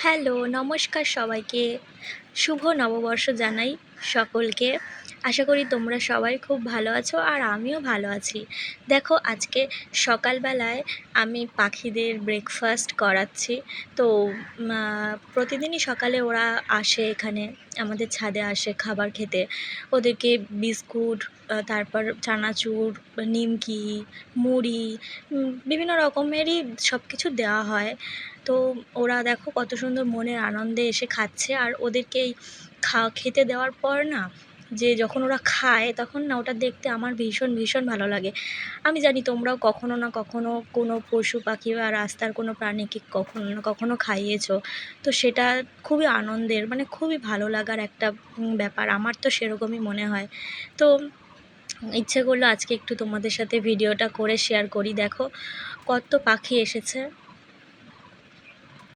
Hello, নমস্কার সবাইকে। শুভ নববর্ষ জানাই সকলকে। আশা করি তোমরা সবাই খুব ভালো আছো আর আমিও ভালো আছি। দেখো আজকে সকালবেলায় আমি পাখিদের ব্রেকফাস্ট করাচ্ছি। তো প্রতিদিনই সকালে ওরা আসে এখানে, আমাদের ছাদে আসে খাবার খেতে। ওদেরকে বিস্কুট, তারপর চানাচুর, নিমকি, মুড়ি, বিভিন্ন রকমেরই সব কিছু দেওয়া হয়। তো ওরা দেখো কত সুন্দর মনের আনন্দে এসে খাচ্ছে। আর ওদেরকে এই খেতে দেওয়ার পর না, যে যখন ওরা খায় তখন না ওটা দেখতে আমার ভীষণ ভীষণ ভালো লাগে। আমি জানি তোমরাও কখনো না কখনো কোনো পশু পাখি বা রাস্তার কোনো প্রাণীকে কখনো না কখনো খাইয়েছো। তো সেটা খুবই আনন্দের, মানে খুবই ভালো লাগার একটা ব্যাপার। আমার তো সেরকমই মনে হয়। তো ইচ্ছে করলো আজকে একটু তোমাদের সাথে ভিডিওটা করে শেয়ার করি। দেখো কত পাখি এসেছে।